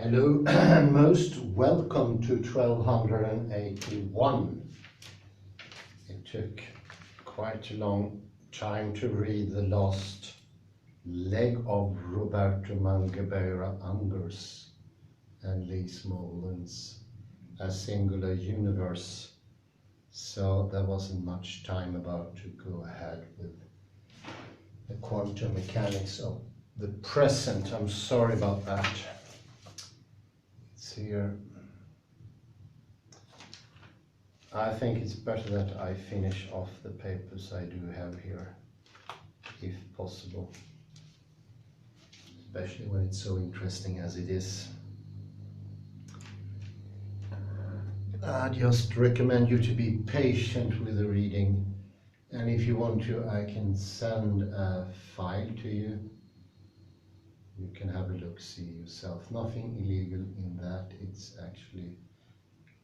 Hello, most welcome to 1281. It took quite a long time to read the last leg of Roberto Mangabeira Unger's and Smolin's A Singular Universe, so there wasn't much time about to go ahead with the quantum mechanics of the present. I'm sorry about that. It's here. I think it's better that I finish off the papers I do have here, if possible, especially when it's so interesting as it is. I just recommend you to be patient with the reading, and if you want to, I can send a file to you. You can have a look, see yourself. Nothing illegal in that. It's actually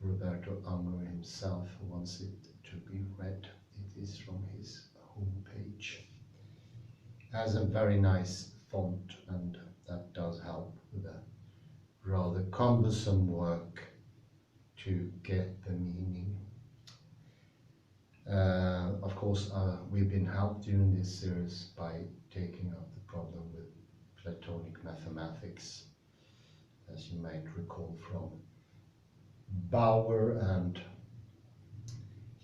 Roberto Unger himself who wants it to be read. It is from his homepage. It has a very nice font, and that does help with a rather cumbersome work to get the meaning. Of course, we've been helped during this series by taking up the problem with Platonic mathematics, as you might recall from Bauer and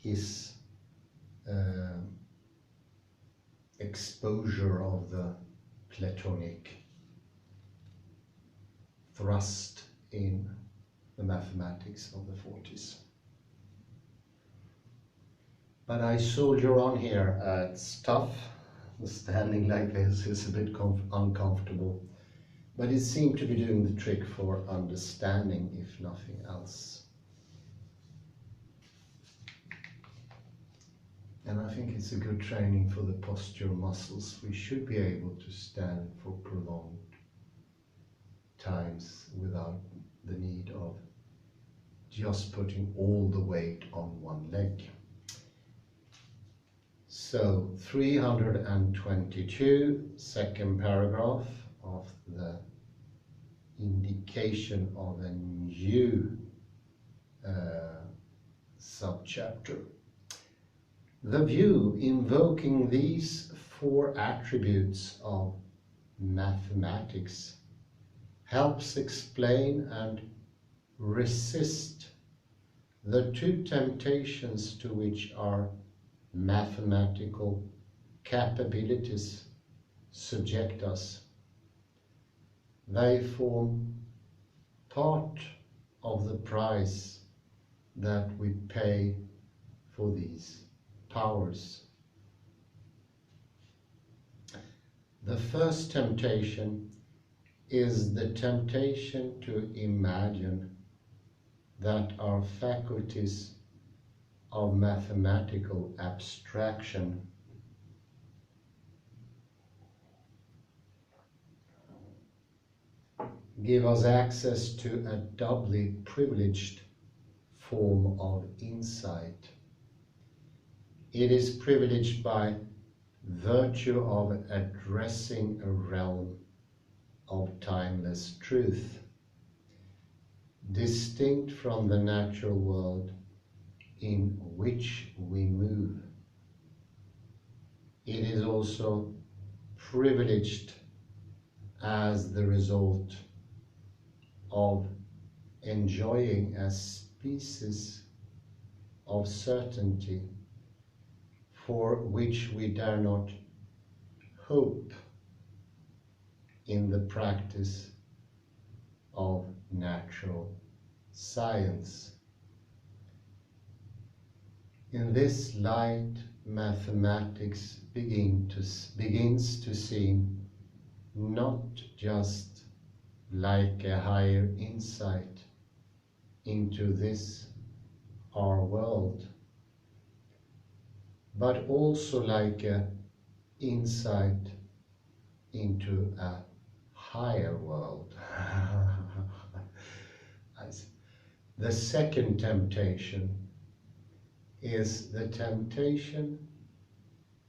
his exposure of the Platonic thrust in the mathematics of the 40s. But I soldier on here. It's tough. Standing like this is a bit uncomfortable, but it seemed to be doing the trick for understanding, if nothing else. And I think it's a good training for the postural muscles. We should be able to stand for prolonged times without the need of just putting all the weight on one leg. So 322, second paragraph of the indication of a new subchapter. The view invoking these four attributes of mathematics helps explain and resist the two temptations to which our mathematical capabilities subject us. They form part of the price that we pay for these powers. The first temptation is the temptation to imagine that our faculties of mathematical abstraction give us access to a doubly privileged form of insight. It is privileged by virtue of addressing a realm of timeless truth, distinct from the natural world in which we move. It is also privileged as the result of enjoying a species of certainty for which we dare not hope in the practice of natural science. In this light, mathematics begins to seem not just like a higher insight into this, our world, but also like an insight into a higher world. The second temptation is the temptation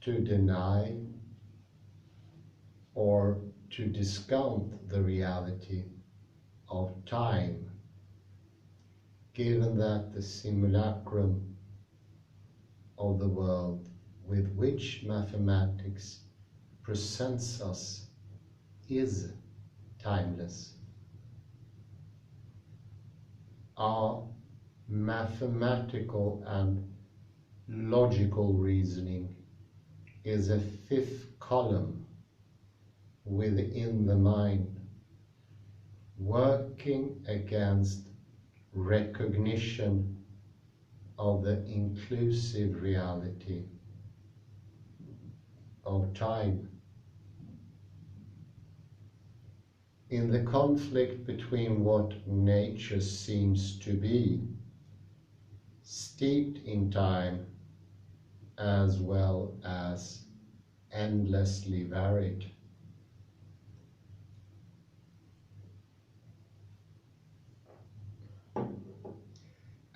to deny or to discount the reality of time, given that the simulacrum of the world with which mathematics presents us is timeless. Our mathematical and logical reasoning is a fifth column within the mind, working against recognition of the inclusive reality of time. In the conflict between what nature seems to be, steeped in time, as well as endlessly varied,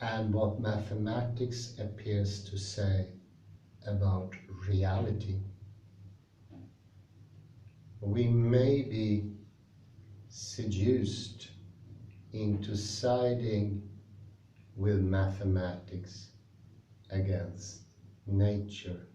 and what mathematics appears to say about reality, we may be seduced into siding with mathematics against nature.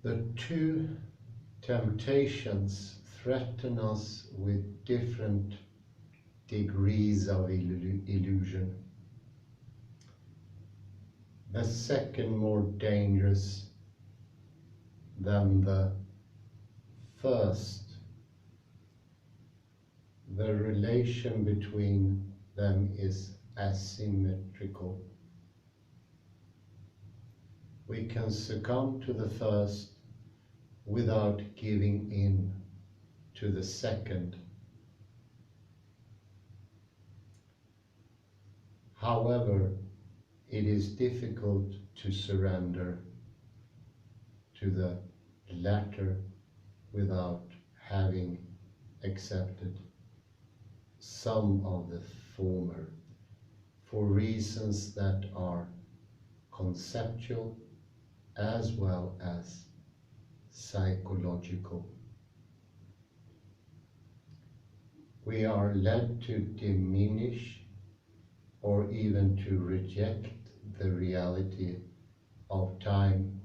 The two temptations threaten us with different degrees of illusion. The second more dangerous than the first. The relation between them is asymmetrical. We can succumb to the first without giving in to the second. However, it is difficult to surrender to the latter without having accepted some of the former, for reasons that are conceptual as well as psychological. We are led to diminish or even to reject the reality of time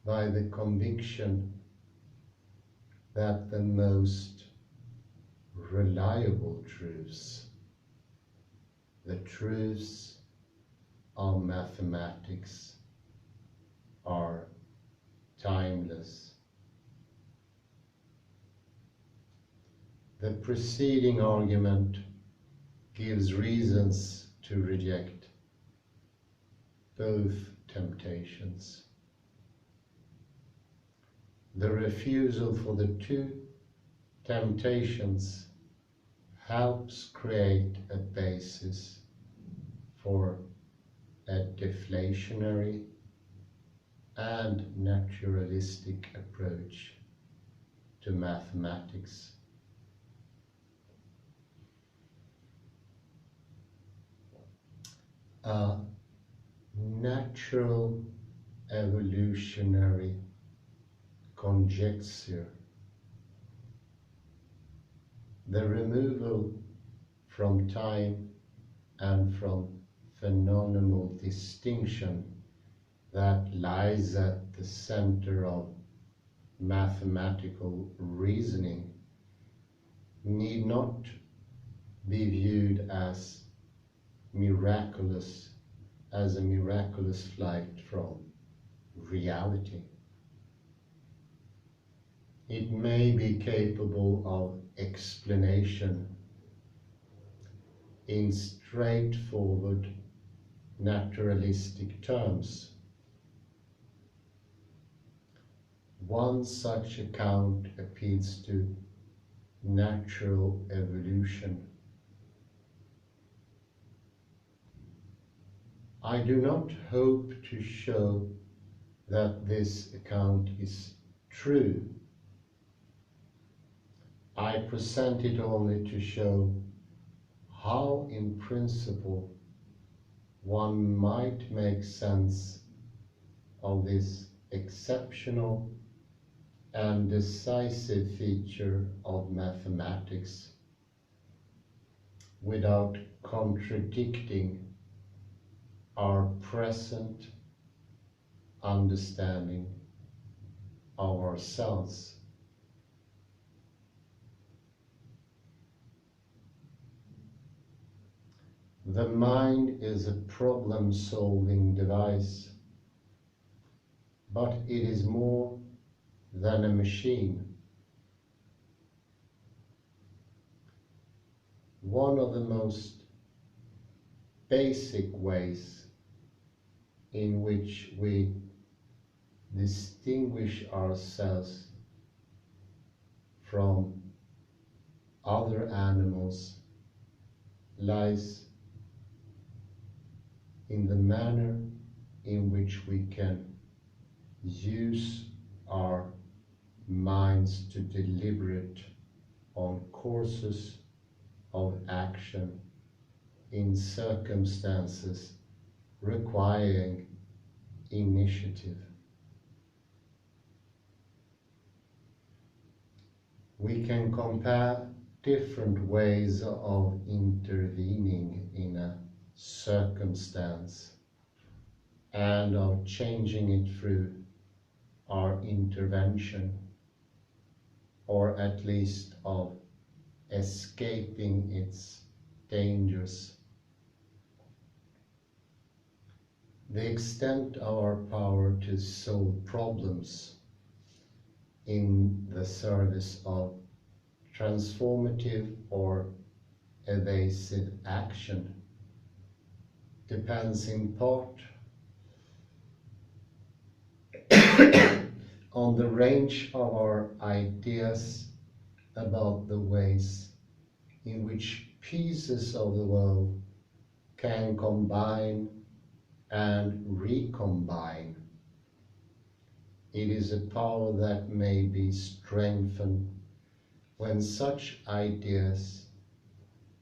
by the conviction that the most reliable truths, the truths of mathematics, are timeless. The preceding argument gives reasons to reject both temptations. The refusal for the two temptations helps create a basis for a deflationary and naturalistic approach to mathematics. A natural evolutionary conjecture, the removal from time and from phenomenal distinction that lies at the center of mathematical reasoning need not be viewed as a miraculous flight from reality. It may be capable of explanation in straightforward naturalistic terms. One such account appeals to natural evolution. I do not hope to show that this account is true, I present it only to show how, in principle, one might make sense of this exceptional and decisive feature of mathematics without contradicting our present understanding of ourselves. The mind is a problem-solving device, but it is more than a machine. One of the most basic ways in which we distinguish ourselves from other animals lies in the manner in which we can use our minds to deliberate on courses of action in circumstances requiring initiative. We can compare different ways of intervening in a circumstance and of changing it through our intervention, or at least of escaping its dangers. The extent of our power to solve problems in the service of transformative or evasive action depends in part on the range of our ideas about the ways in which pieces of the world can combine and recombine. It is a power that may be strengthened when such ideas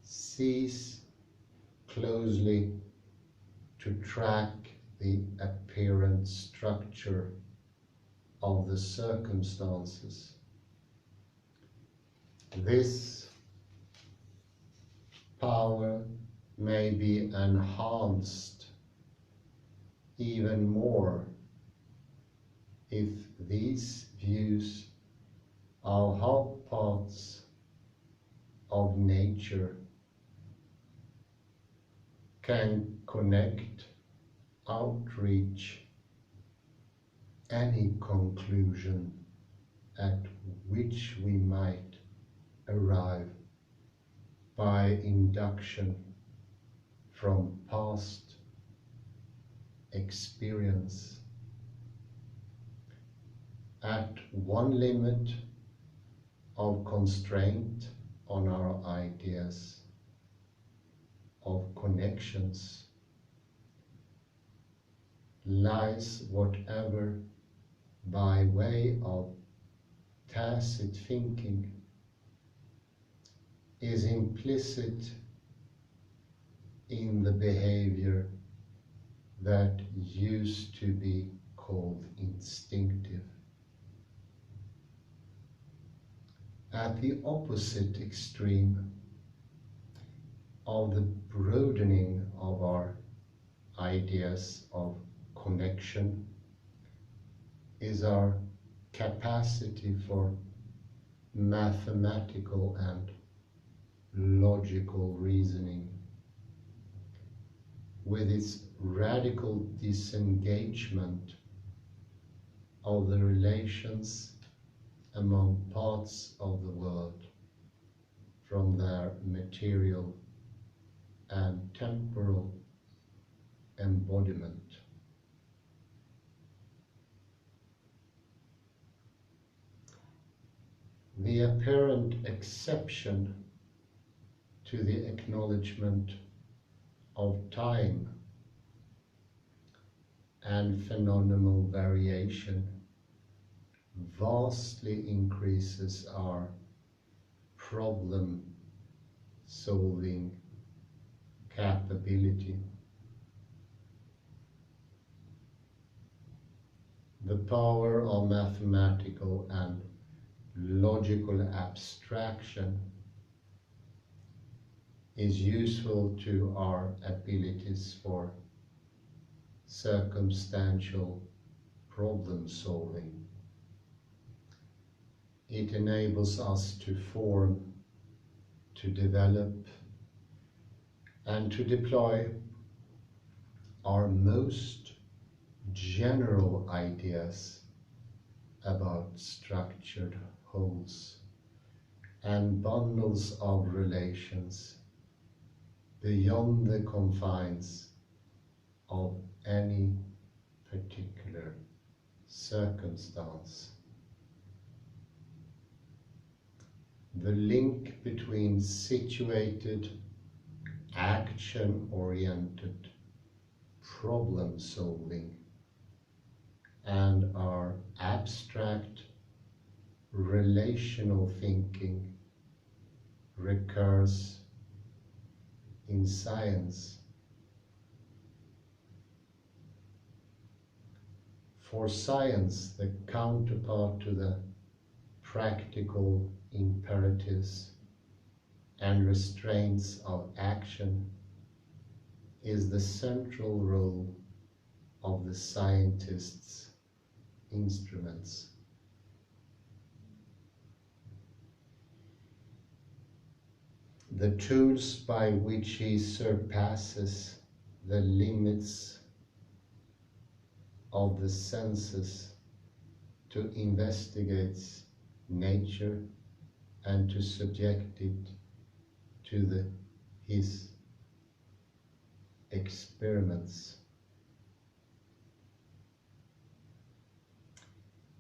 cease closely to track the apparent structure of the circumstances. This power may be enhanced even more if these views of how parts of nature can connect, outreach any conclusion at which we might arrive by induction from past experience. At one limit of constraint on our ideas of connections lies whatever by way of tacit thinking is implicit in the behavior that used to be called instinctive. At the opposite extreme of the broadening of our ideas of connection is our capacity for mathematical and logical reasoning, with its radical disengagement of the relations among parts of the world from their material and temporal embodiment. The apparent exception to the acknowledgement of time and phenomenal variation vastly increases our problem-solving capability. The power of mathematical and logical abstraction is useful to our abilities for circumstantial problem solving. It enables us to form, to develop, and to deploy our most general ideas about structured wholes and bundles of relations beyond the confines of any particular circumstance. The link between situated, action-oriented problem solving and our abstract relational thinking recurs in science. For science, the counterpart to the practical imperatives and restraints of action is the central role of the scientist's instruments. The tools by which he surpasses the limits of the senses to investigate nature and to subject it to his experiments.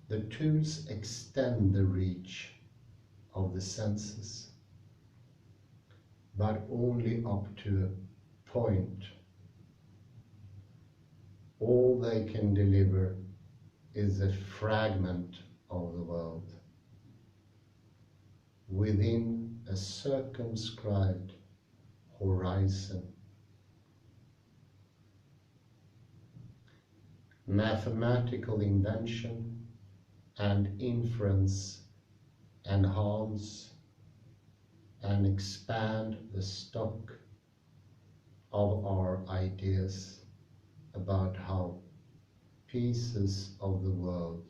The tools extend the reach of the senses, but only up to a point. All they can deliver is a fragment of the world within a circumscribed horizon. Mathematical invention and inference enhance and expand the stock of our ideas about how pieces of the world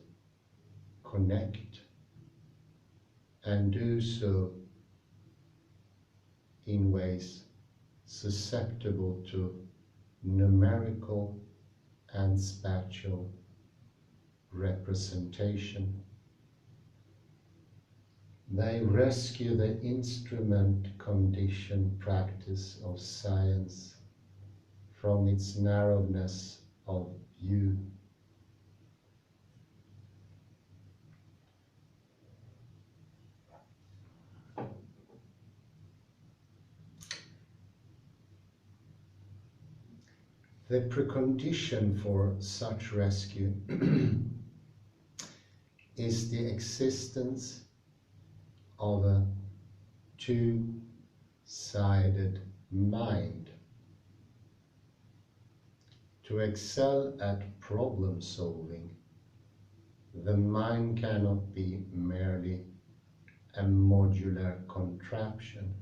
connect, and do so in ways susceptible to numerical and spatial representation. They rescue the instrument conditioned practice of science from its narrowness of view. The precondition for such rescue is the existence of a two-sided mind. To excel at problem solving, the mind cannot be merely a modular contraption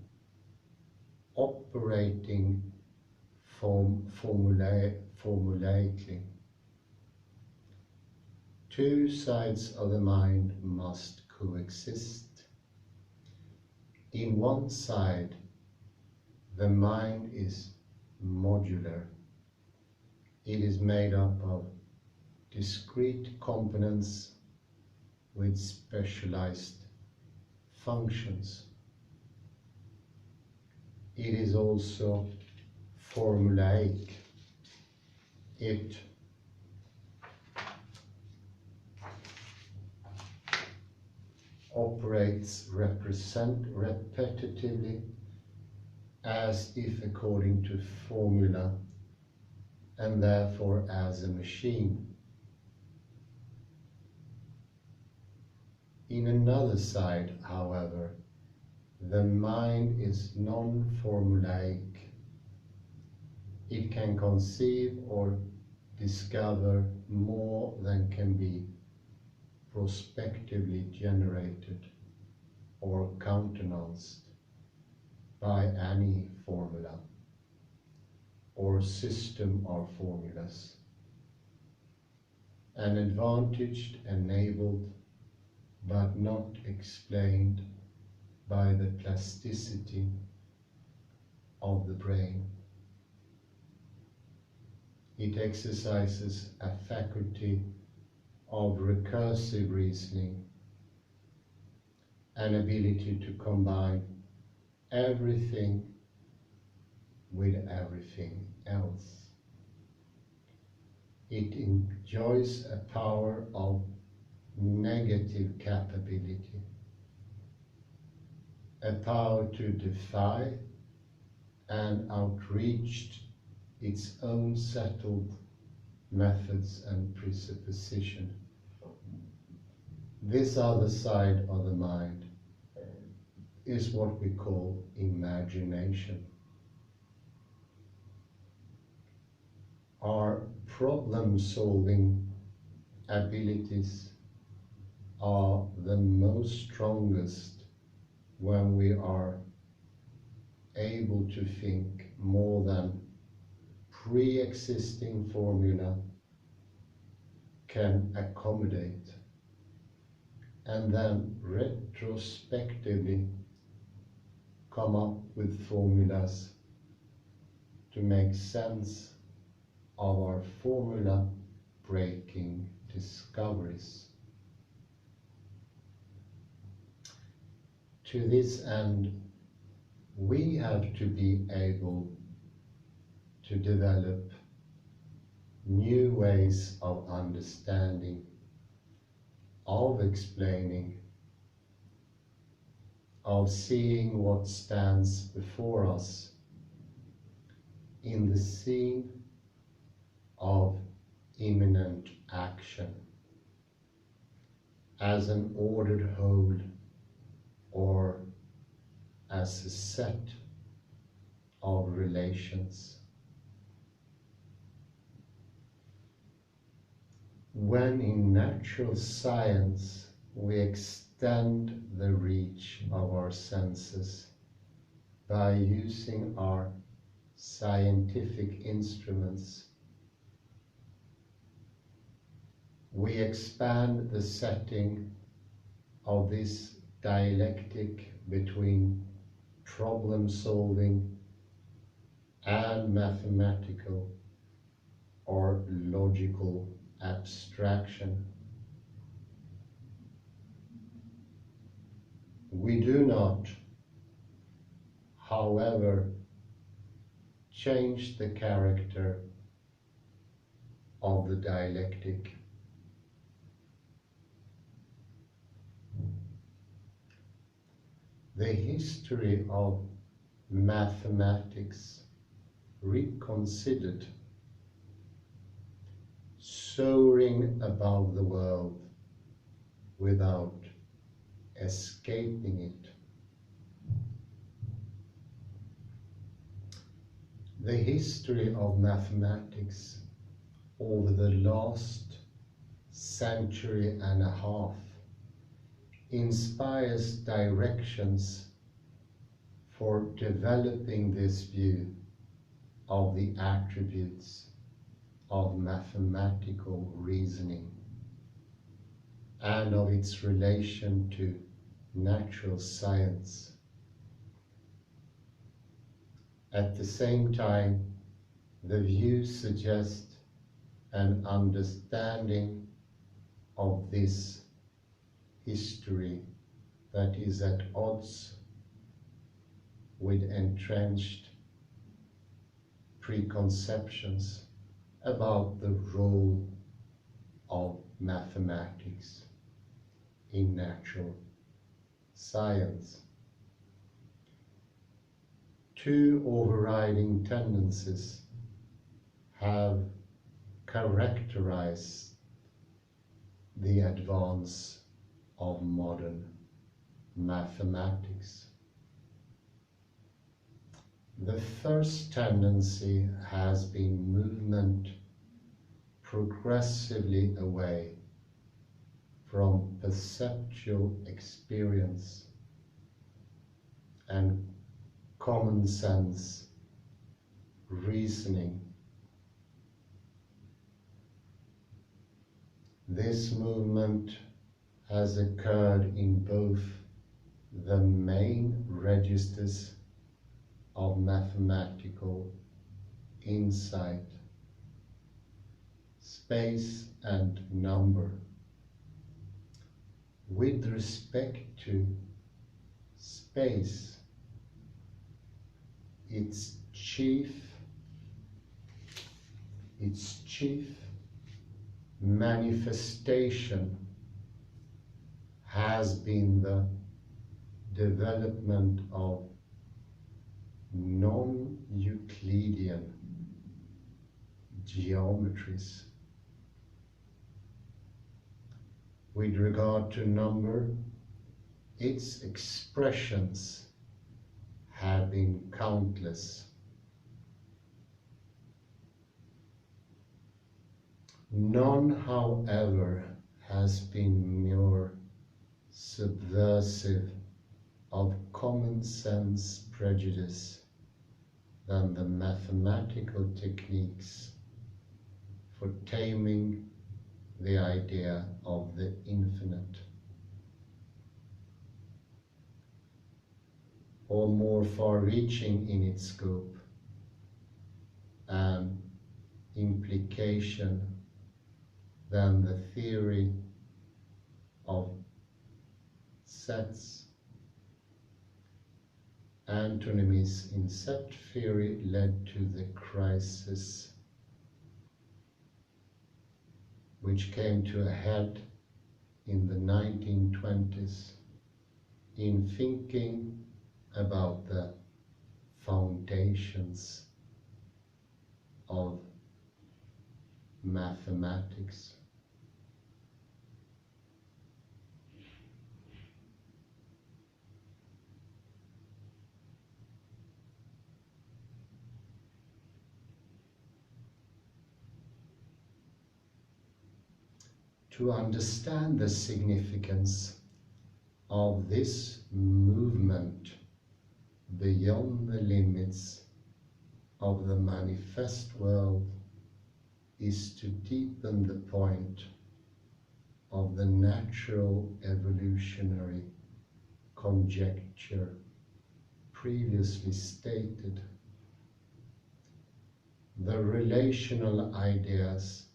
operating formulaically. Two sides of the mind must coexist. In one side, the mind is modular. It is made up of discrete components with specialized functions. It is also formulaic. It operates repetitively as if according to formula, and therefore as a machine. In another side, however, the mind is non-formulaic. It can conceive or discover more than can be prospectively generated or countenanced by any formula or system of formulas. An advantaged, enabled, but not explained by the plasticity of the brain. It exercises a faculty of recursive reasoning, an ability to combine everything with everything else. It enjoys a power of negative capability, a power to defy and outreach its own settled methods and presupposition. This other side of the mind is what we call imagination. Our problem-solving abilities are the most strongest when we are able to think more than pre-existing formula can accommodate, and then retrospectively come up with formulas to make sense of our formula breaking discoveries. To this end, we have to be able to develop new ways of understanding, of explaining, of seeing what stands before us in the scene of imminent action as an ordered whole or as a set of relations. When in natural science we extend the reach of our senses by using our scientific instruments, we expand the setting of this dialectic between problem solving and mathematical or logical abstraction. We do not, however, change the character of the dialectic. The history of mathematics reconsidered, soaring above the world without escaping it. The history of mathematics over the last century and a half inspires directions for developing this view of the attributes of mathematical reasoning and of its relation to natural science. At the same time, the view suggests an understanding of this history that is at odds with entrenched preconceptions about the role of mathematics in natural science. Two overriding tendencies have characterized the advance of modern mathematics. The first tendency has been movement progressively away from perceptual experience and common sense reasoning. This movement has occurred in both the main registers of mathematical insight, space and number. With respect to space, its chief manifestation has been the development of non-Euclidean geometries. With regard to number, its expressions have been countless. None, however, has been more subversive of common sense prejudice than the mathematical techniques for taming the idea of the infinite, or more far-reaching in its scope and implication than the theory of sets. Antonymies in set theory led to the crisis which came to a head in the 1920s in thinking about the foundations of mathematics. To understand the significance of this movement beyond the limits of the manifest world is to deepen the point of the natural evolutionary conjecture previously stated. The relational ideas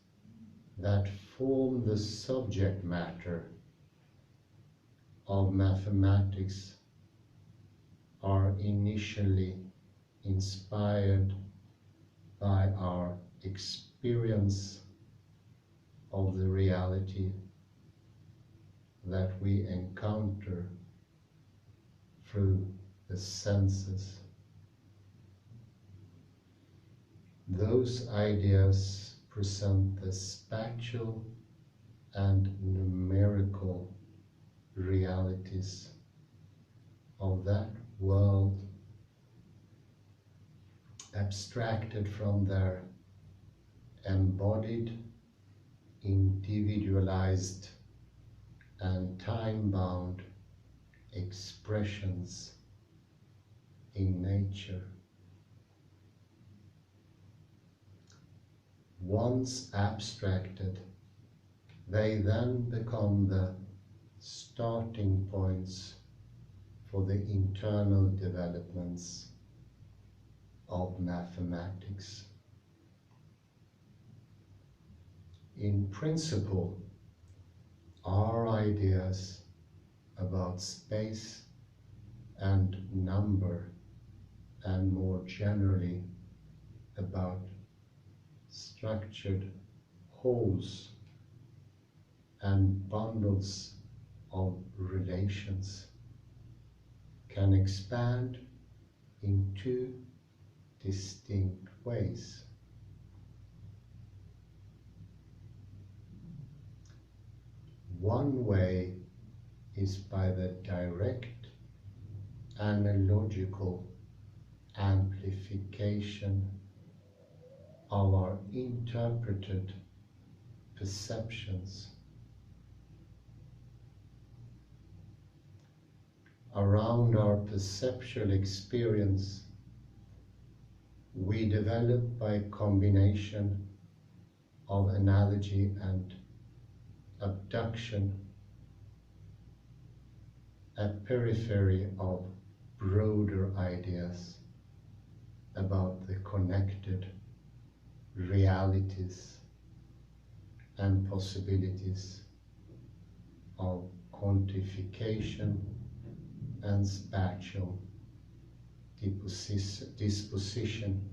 that form the subject matter of mathematics are initially inspired by our experience of the reality that we encounter through the senses. Those ideas present the spatial and numerical realities of that world, abstracted from their embodied, individualized, and time-bound expressions in nature. Once abstracted, they then become the starting points for the internal developments of mathematics. In principle, our ideas about space and number, and more generally about structured wholes and bundles of relations, can expand in two distinct ways. One way is by the direct analogical amplification of our interpreted perceptions. Around our perceptual experience, we develop by combination of analogy and abduction a periphery of broader ideas about the connected realities and possibilities of quantification and spatial disposition.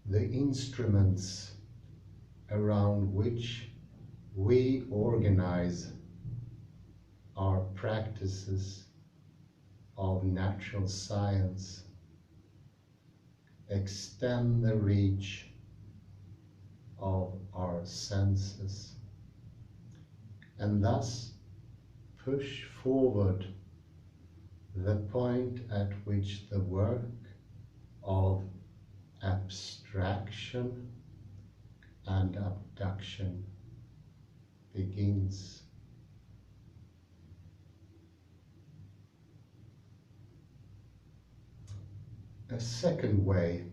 The instruments around which we organize our practices of natural science extend the reach of our senses and thus push forward the point at which the work of abstraction and abduction begins. A second way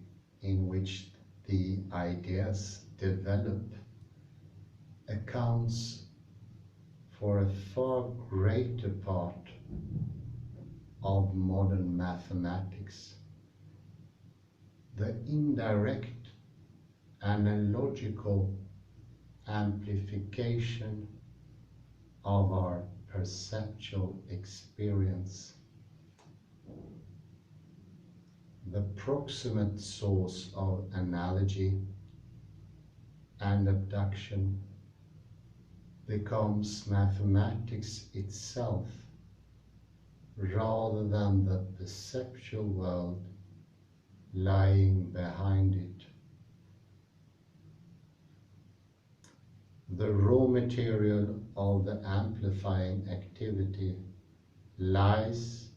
in which the ideas develop accounts for a far greater part of modern mathematics. The indirect analogical amplification of our perceptual experience. The proximate source of analogy and abduction becomes mathematics itself rather than the perceptual world lying behind it. The raw material of the amplifying activity lies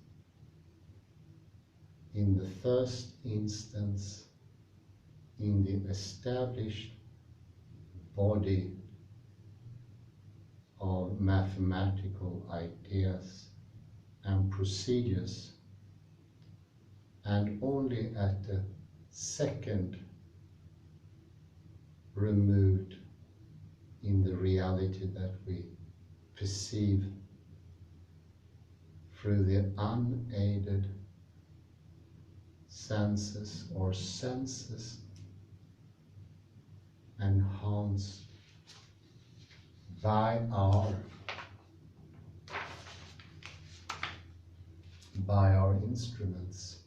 in the first instance in the established body of mathematical ideas and procedures, and only at the second removed in the reality that we perceive through the unaided senses or senses enhanced by our instruments.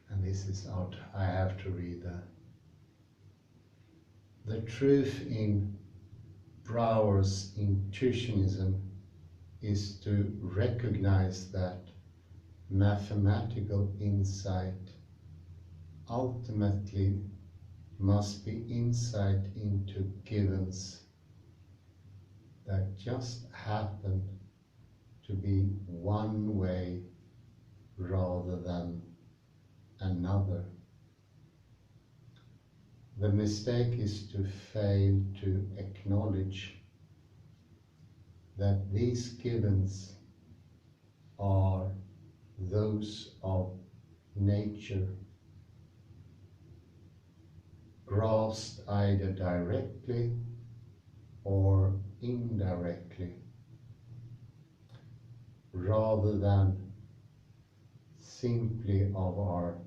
And this is out, I have to read that. The truth in Brouwer's intuitionism is to recognize that mathematical insight ultimately must be insight into givens that just happen to be one way rather than another. The mistake is to fail to acknowledge that these givens are those of nature, grasped either directly or indirectly, rather than simply of our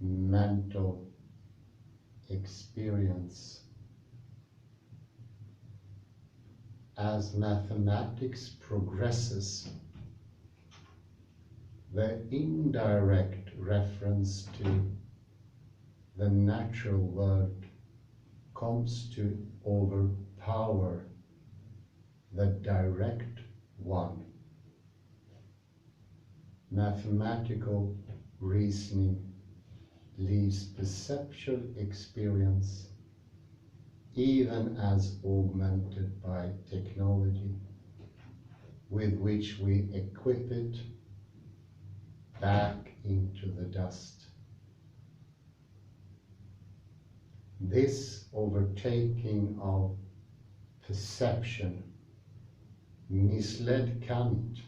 mental experience. As mathematics progresses, the indirect reference to the natural world comes to overpower the direct one. Mathematical reasoning leaves perceptual experience, even as augmented by technology, with which we equip it back into the dust. This overtaking of perception misled Kant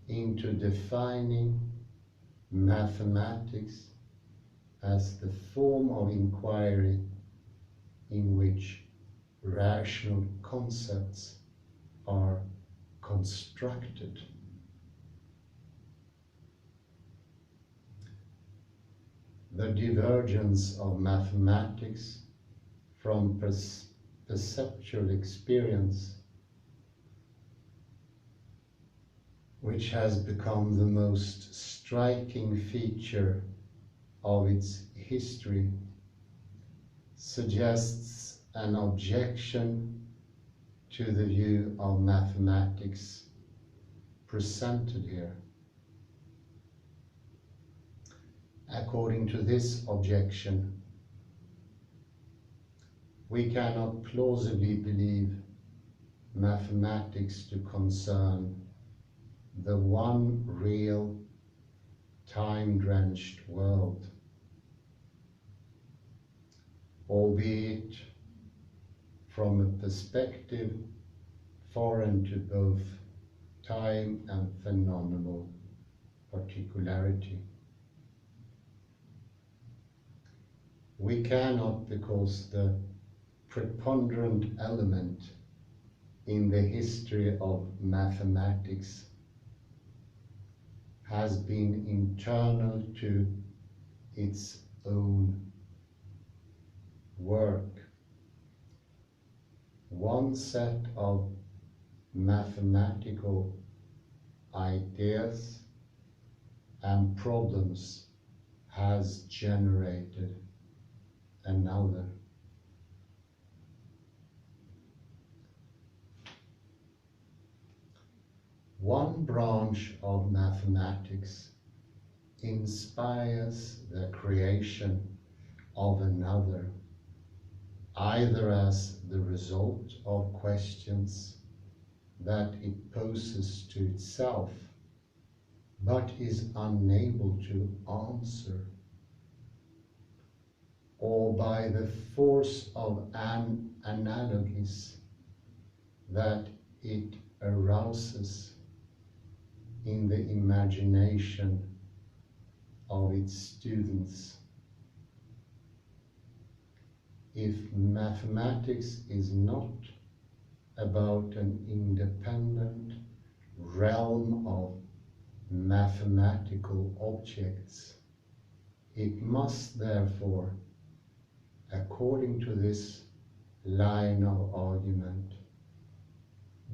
into defining mathematics as the form of inquiry in which rational concepts are constructed. The divergence of mathematics from perceptual experience, which has become the most striking feature of its history, suggests an objection to the view of mathematics presented here. According to this objection, we cannot plausibly believe mathematics to concern the one real, time-drenched world, albeit from a perspective foreign to both time and phenomenal particularity. We cannot, because the preponderant element in the history of mathematics has been internal to its own work. One set of mathematical ideas and problems has generated another. One branch of mathematics inspires the creation of another, either as the result of questions that it poses to itself, but is unable to answer, or by the force of an analogies that it arouses in the imagination of its students. If mathematics is not about an independent realm of mathematical objects, it must therefore, according to this line of argument,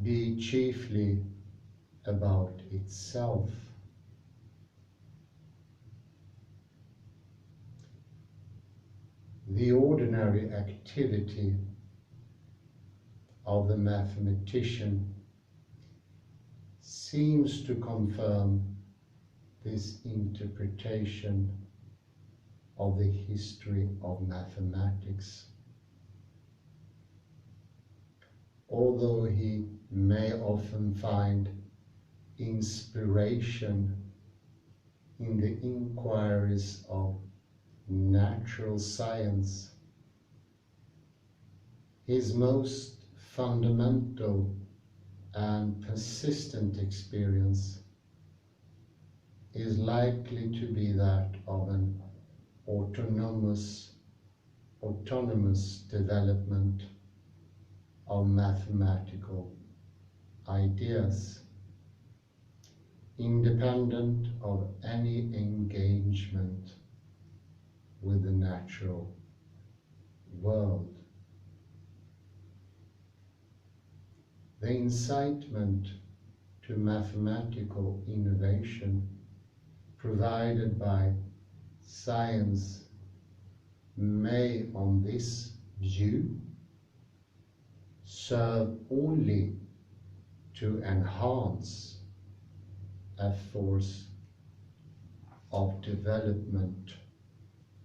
be chiefly about itself. The ordinary activity of the mathematician seems to confirm this interpretation of the history of mathematics. Although he may often find inspiration in the inquiries of natural science, his most fundamental and persistent experience is likely to be that of an autonomous development of mathematical ideas, independent of any engagement with the natural world. The incitement to mathematical innovation provided by science may, on this view, serve only to enhance a force of development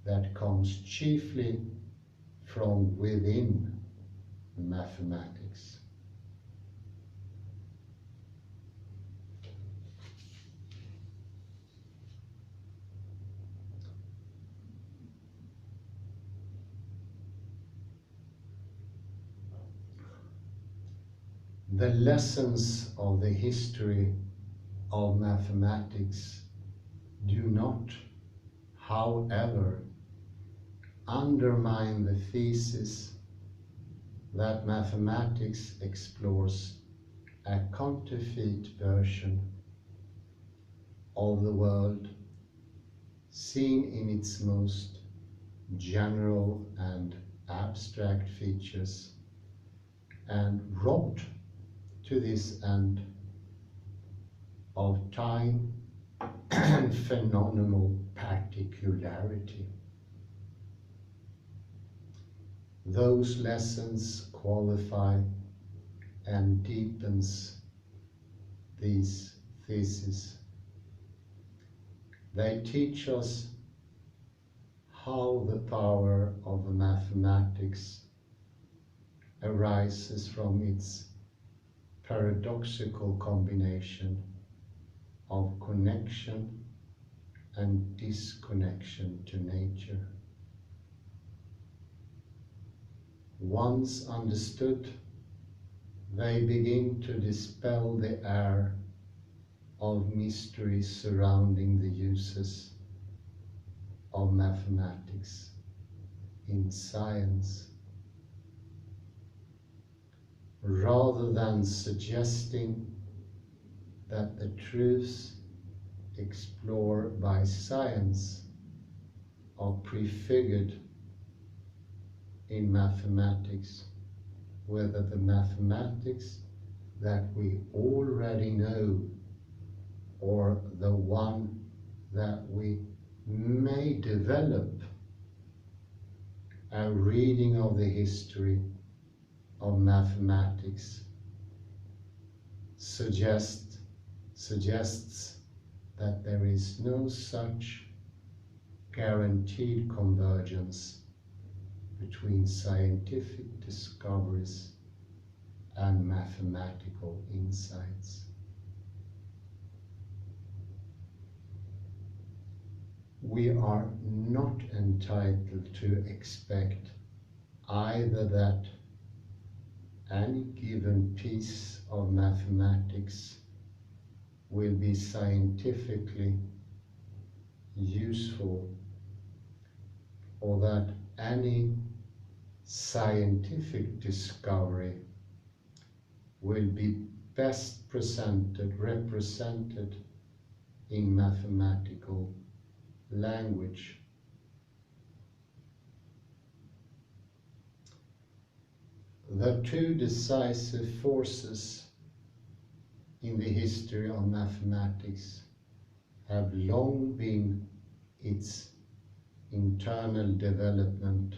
that comes chiefly from within mathematics. The lessons of the history of mathematics do not, however, undermine the thesis that mathematics explores a counterfeit version of the world seen in its most general and abstract features, and robbed to this end of time and phenomenal particularity. Those lessons qualify and deepens these theses. They teach us how the power of mathematics arises from its paradoxical combination of connection and disconnection to nature. Once understood, they begin to dispel the air of mystery surrounding the uses of mathematics in science. Rather than suggesting that the truths explored by science are prefigured in mathematics, whether the mathematics that we already know or the one that we may develop, a reading of the history of mathematics suggests that there is no such guaranteed convergence between scientific discoveries and mathematical insights. We are not entitled to expect either that any given piece of mathematics will be scientifically useful, or that any scientific discovery will be best represented in mathematical language. The two decisive forces in the history of mathematics have long been its internal development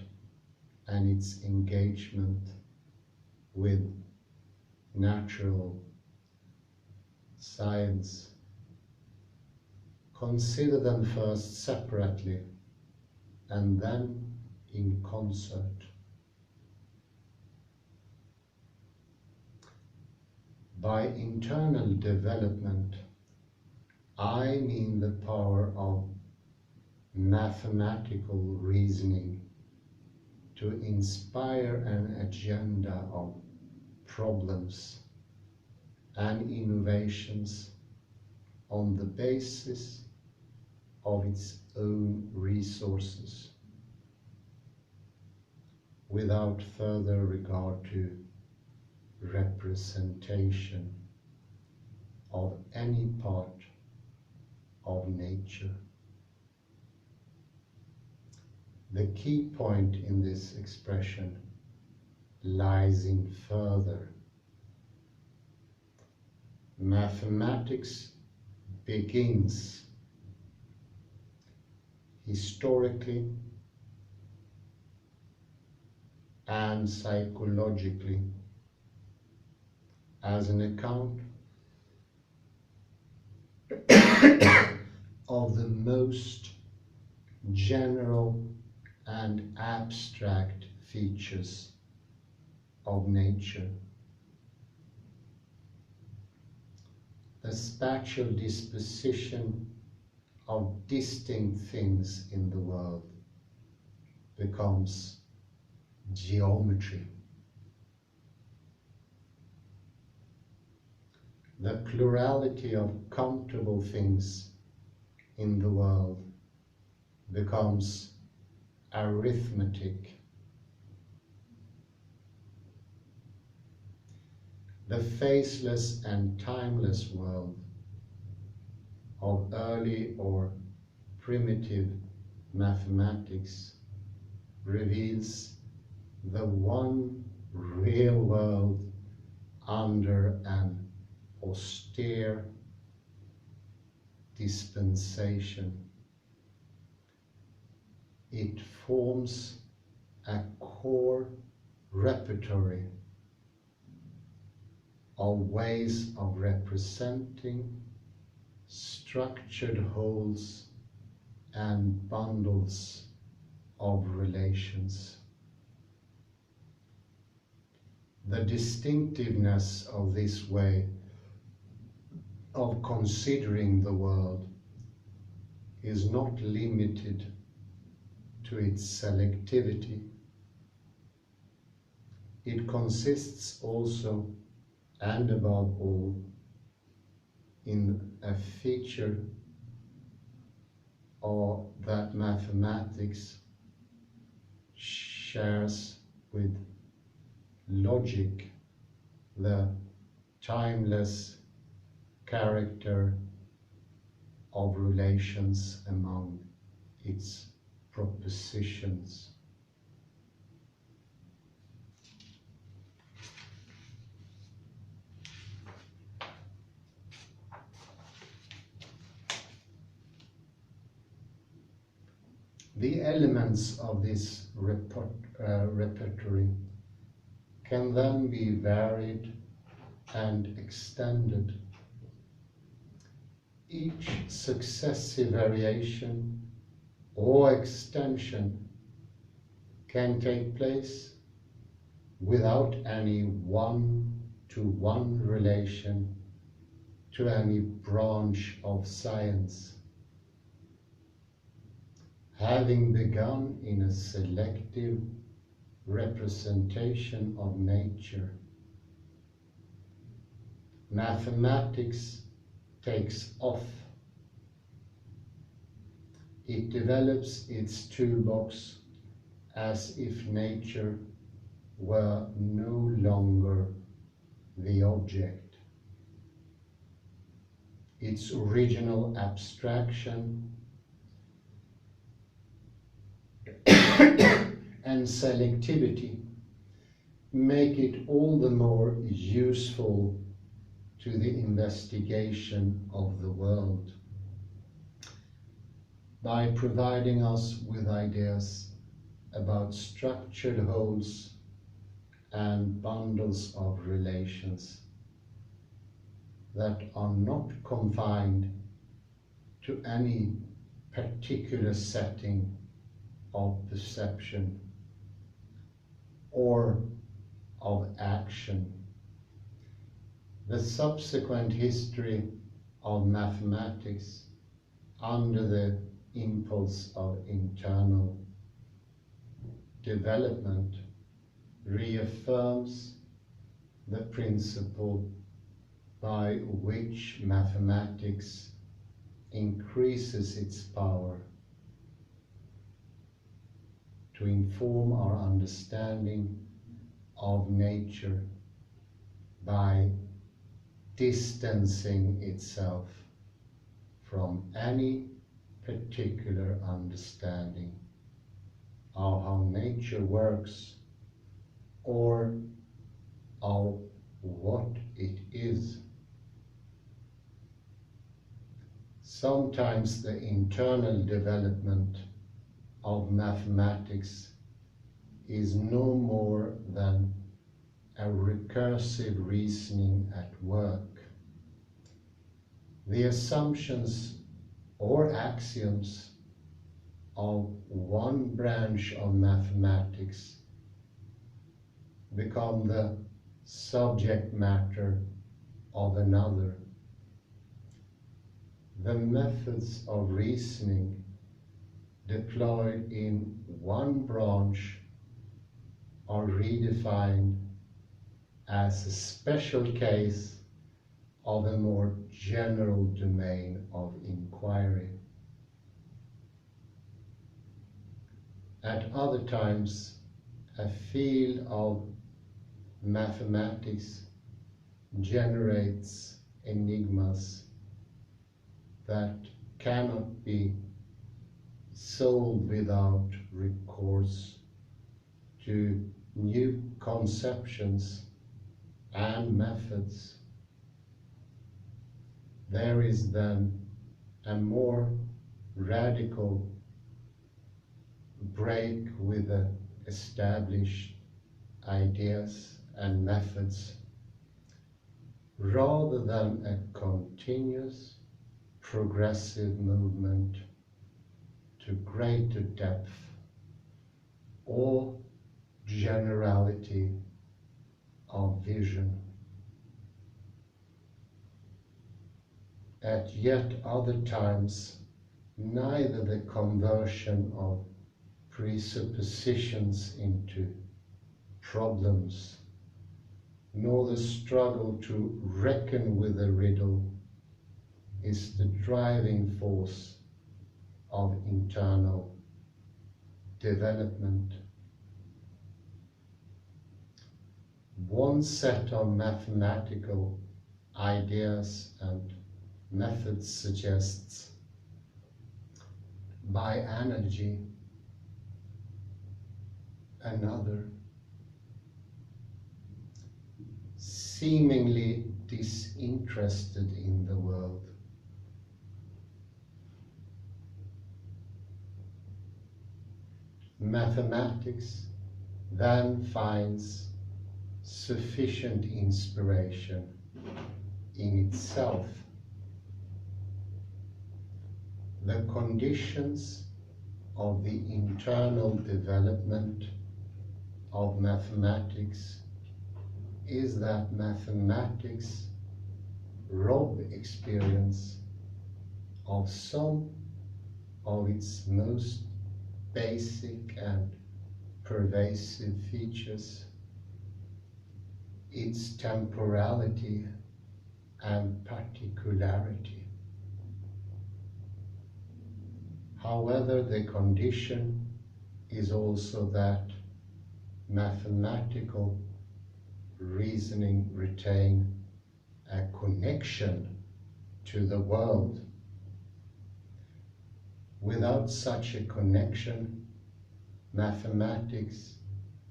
and its engagement with natural science. Consider them first separately and then in concert. By internal development, I mean the power of mathematical reasoning to inspire an agenda of problems and innovations on the basis of its own resources, without further regard to representation of any part of nature. The key point in this expression lies in further. Mathematics begins historically and psychologically as an account of the most general and abstract features of nature. The spatial disposition of distinct things in the world becomes geometry. the plurality of countable things in the world becomes arithmetic. The faceless and timeless world of early or primitive mathematics reveals the one real world under an austere dispensation. It forms a core repertory of ways of representing structured wholes and bundles of relations. The distinctiveness of this way of considering the world is not limited to its selectivity. It consists also, and above all, in a feature of that mathematics shares with logic the timeless character of relations among its propositions. The elements of this repertory can then be varied and extended. Each successive variation or extension can take place without any one-to-one relation to any branch of science. Having begun in a selective representation of nature, mathematics takes off. It develops its toolbox as if nature were no longer the object. Its original abstraction and selectivity make it all the more useful to the investigation of the world by providing us with ideas about structured wholes and bundles of relations that are not confined to any particular setting of perception or of action. The subsequent history of mathematics under the impulse of internal development reaffirms the principle by which mathematics increases its power to inform our understanding of nature by distancing itself from any particular understanding of how nature works or of what it is. Sometimes the internal development of mathematics is no more than a recursive reasoning at work. The assumptions or axioms of one branch of mathematics become the subject matter of another. The methods of reasoning deployed in one branch are redefined as a special case of a more general domain of inquiry. At other times, a field of mathematics generates enigmas that cannot be solved without recourse to new conceptions and methods. There is then a more radical break with the established ideas and methods, rather than a continuous progressive movement to greater depth or generality of vision. At yet other times, neither the conversion of presuppositions into problems, nor the struggle to reckon with the riddle is the driving force of internal development. One set of mathematical ideas and methods suggests by analogy another, seemingly disinterested in the world. Mathematics then finds sufficient inspiration in itself. The conditions of the internal development of mathematics is that mathematics rob experience of some of its most basic and pervasive features, its temporality and particularity. However, the condition is also that mathematical reasoning retain a connection to the world. Without such a connection, mathematics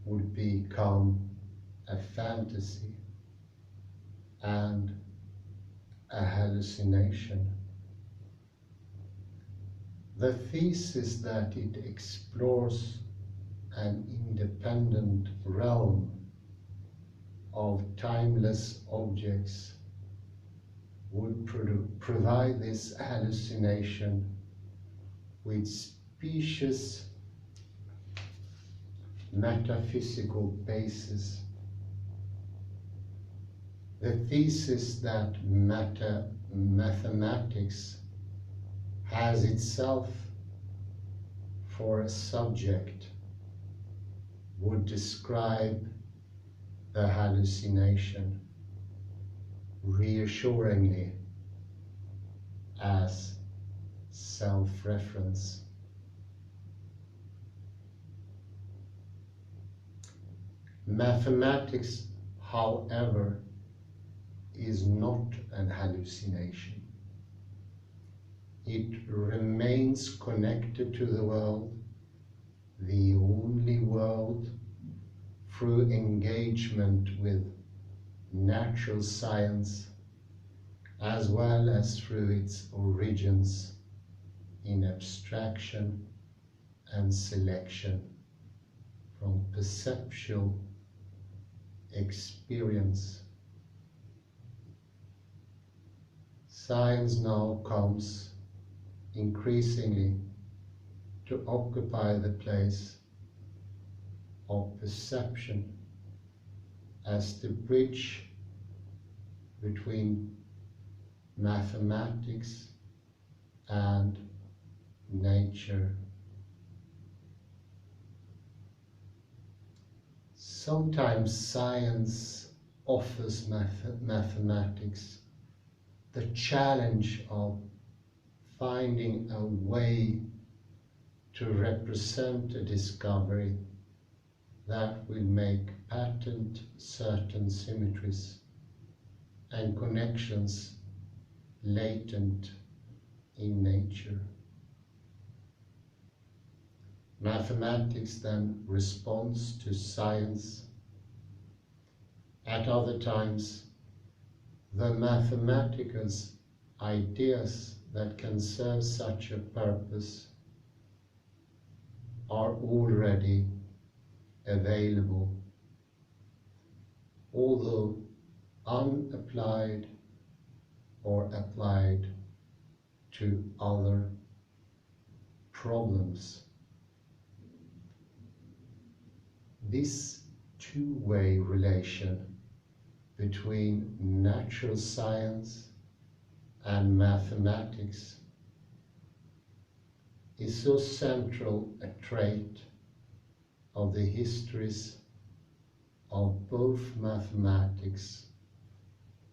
would become a fantasy and a hallucination. The thesis that it explores an independent realm of timeless objects would provide this hallucination with specious metaphysical basis. The thesis that mathematics has itself for a subject would describe the hallucination reassuringly as self-reference. Mathematics, however, is not an hallucination. It remains connected to the world, the only world, through engagement with natural science, as well as through its origins in abstraction and selection from perceptual experience. Science now comes increasingly to occupy the place of perception as the bridge between mathematics and nature. Sometimes science offers mathematics the challenge of finding a way to represent a discovery that will make patent certain symmetries and connections latent in nature. Mathematics then responds to science. At other times, the mathematical's ideas that can serve such a purpose are already available, although unapplied or applied to other problems. This two-way relation between natural science and mathematics is so central a trait of the histories of both mathematics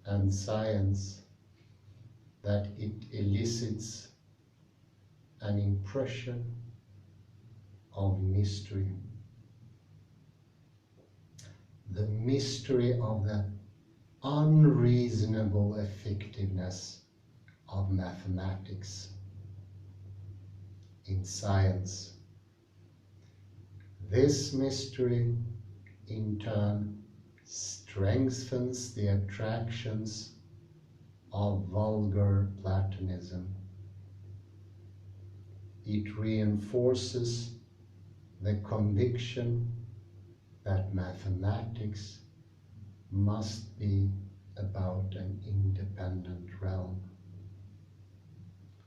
and science that it elicits an impression of mystery. The mystery of the unreasonable effectiveness of mathematics in science. This mystery, in turn, strengthens the attractions of vulgar Platonism. It reinforces the conviction that mathematics must be about an independent realm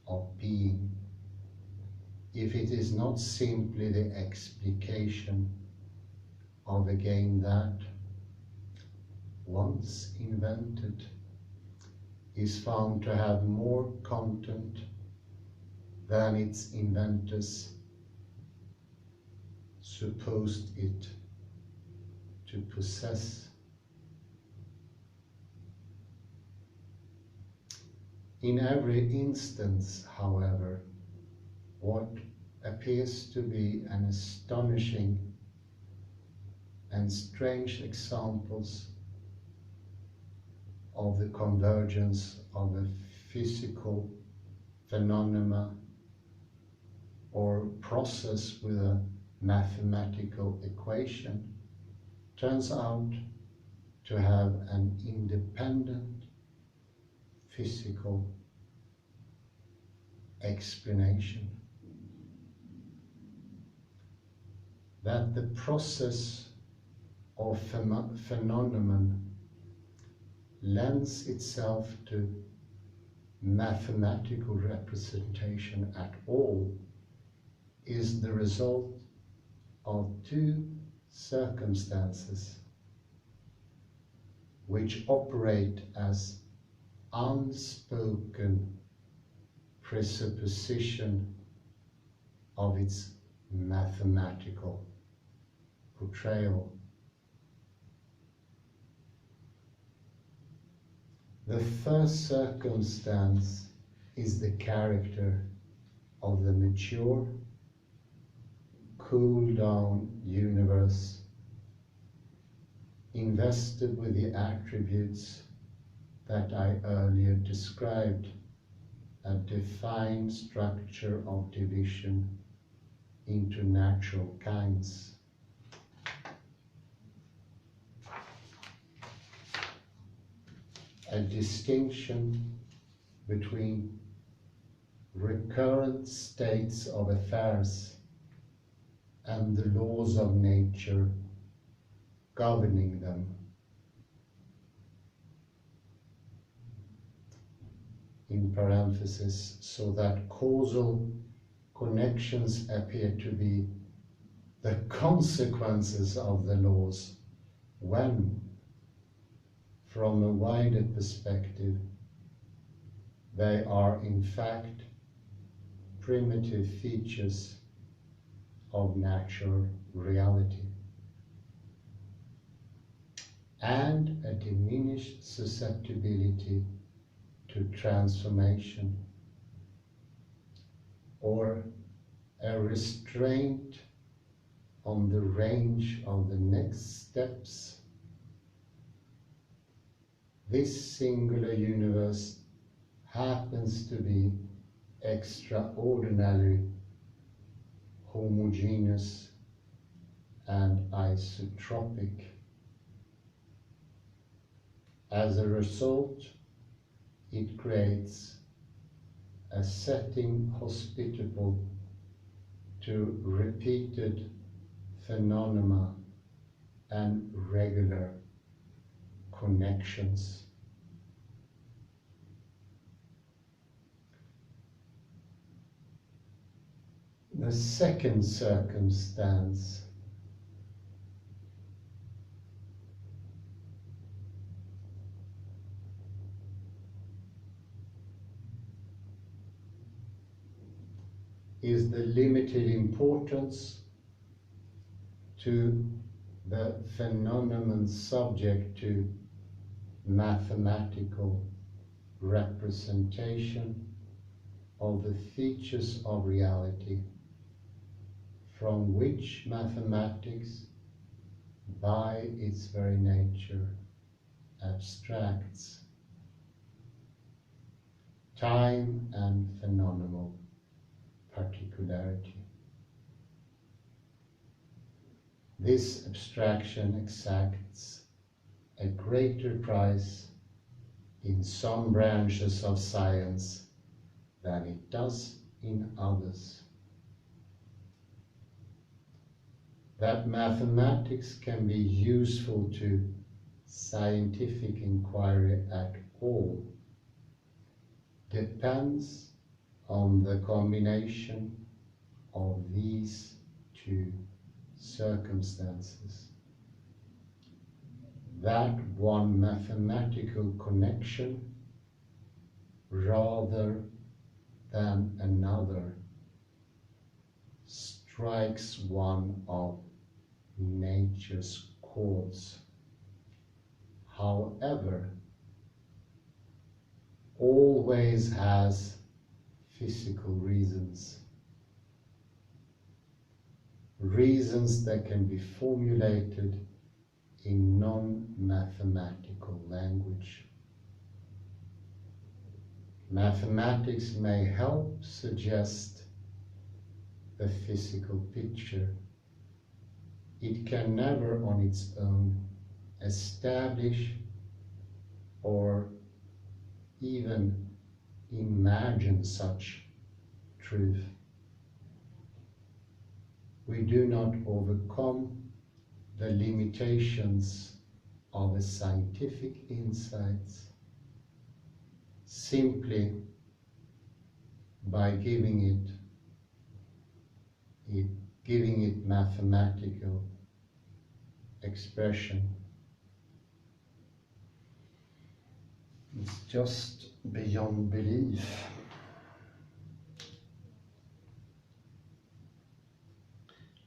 of being, if it is not simply the explication of a game that, once invented, is found to have more content than its inventors supposed it to possess. In every instance, however, what appears to be an astonishing and strange examples of the convergence of a physical phenomena or process with a mathematical equation turns out to have an independent physical explanation. That the process of phenomenon lends itself to mathematical representation at all is the result of two circumstances which operate as unspoken presupposition of its mathematical portrayal. The first circumstance is the character of the mature, cooled-down universe, invested with the attributes that I earlier described, a defined structure of division into natural kinds. A distinction between recurrent states of affairs and the laws of nature governing them. In parenthesis, so that causal connections appear to be the consequences of the laws, when, from a wider perspective, they are in fact primitive features of natural reality, and a diminished susceptibility to transformation, or a restraint on the range of the next steps, this singular universe happens to be extraordinarily homogeneous and isotropic. As a result, it creates a setting hospitable to repeated phenomena and regular connections. The second circumstance is the limited importance to the phenomenon subject to mathematical representation of the features of reality, from which mathematics, by its very nature, abstracts time and phenomenal particularity. This abstraction exacts a greater price in some branches of science than it does in others. That mathematics can be useful to scientific inquiry at all depends on the combination of these two circumstances. That one mathematical connection rather than another strikes one of nature's chords. However, always has physical reasons. Reasons that can be formulated in non-mathematical language. Mathematics may help suggest the physical picture. It can never on its own establish or even imagine such truth. We do not overcome the limitations of a scientific insights simply by giving it mathematical expression. It's just beyond belief.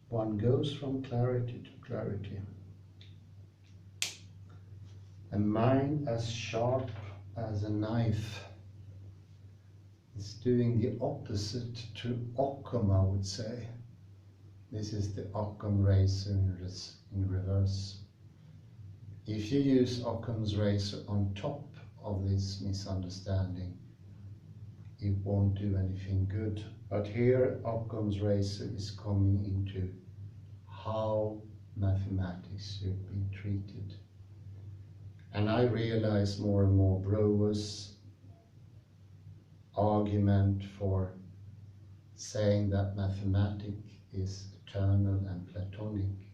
One goes from clarity to clarity. A mind as sharp as a knife is doing the opposite to Occam, I would say. This is the Occam razor in reverse. If you use Occam's razor on top of this misunderstanding, it won't do anything good. But here Occam's razor is coming into how mathematics should be treated. And I realize more and more Brouwer's argument for saying that mathematics is eternal and Platonic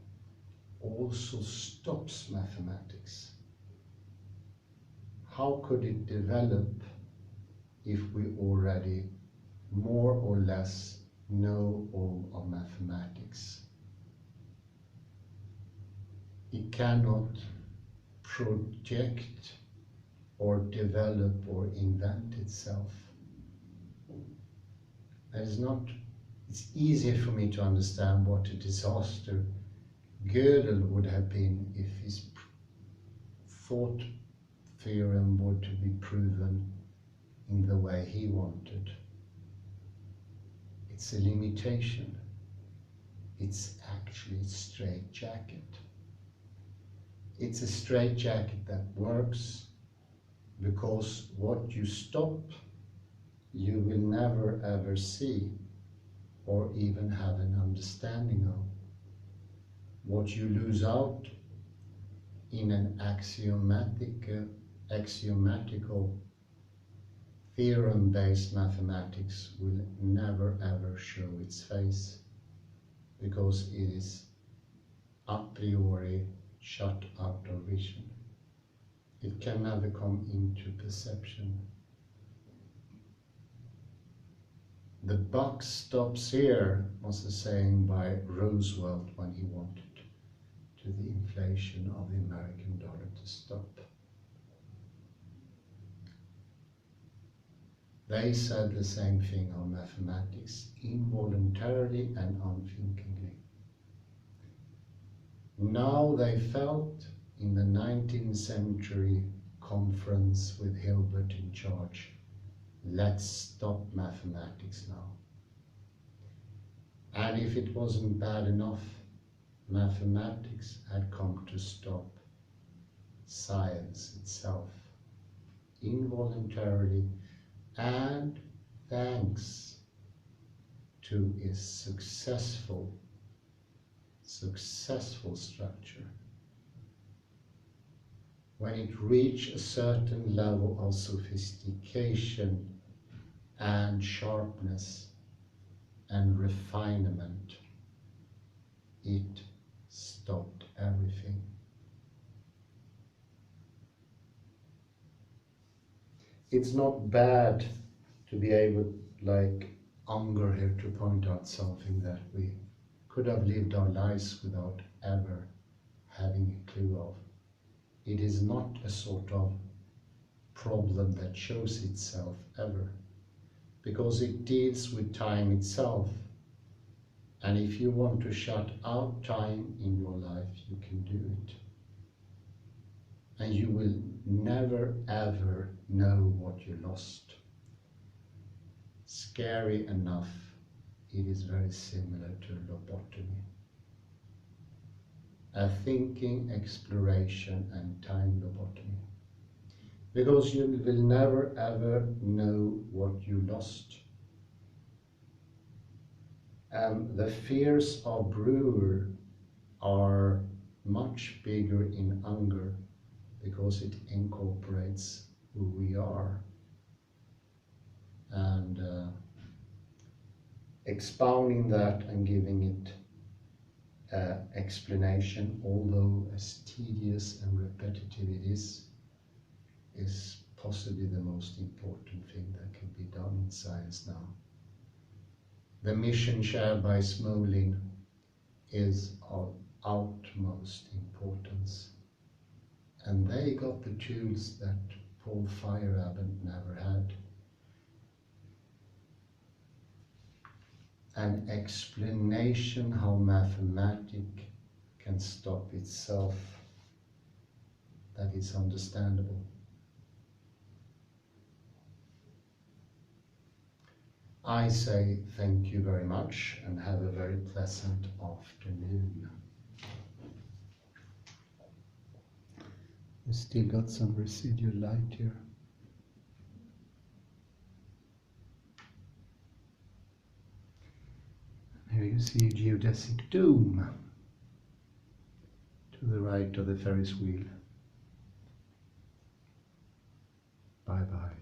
also stops mathematics. How could it develop if we already more or less know all of mathematics? It cannot project or develop or invent itself. It's easier for me to understand what a disaster Gödel would have been if his thought theorem were to be proven in the way he wanted. It's a limitation. It's actually a straitjacket. It's a straitjacket that works because what you stop, you will never ever see or even have an understanding of. What you lose out in an axiomatical theorem-based mathematics will never ever show its face, because it is a priori shut out of vision. It can never come into perception. The buck stops here was a saying by Roosevelt when he wanted to the inflation of the American dollar to stop. They said the same thing on mathematics, involuntarily and unthinkingly. Now they felt in the 19th century conference with Hilbert in charge, let's stop mathematics now. And if it wasn't bad enough, mathematics had come to stop science itself, involuntarily, and thanks to its successful structure. When it reached a certain level of sophistication and sharpness and refinement, it stopped everything. It's not bad to be able, like Unger here, to point out something that we could have lived our lives without ever having a clue of. It is not a sort of problem that shows itself ever, because it deals with time itself. And if you want to shut out time in your life, you can do it. And you will never ever know what you lost. Scary enough, it is very similar to lobotomy. A thinking exploration and time lobotomy. Because you will never ever know what you lost. The fears of Brewer are much bigger in Unger, because it incorporates who we are. And expounding that and giving it explanation, although as tedious and repetitive it is possibly the most important thing that can be done in science now. The mission shared by Smolin is of utmost importance. And they got the tools that Paul Feyerabend never had. An explanation how mathematics can stop itself that is understandable. I say thank you very much and have a very pleasant afternoon. We still got some residual light here. Here you see a geodesic dome to the right of the Ferris wheel. Bye bye.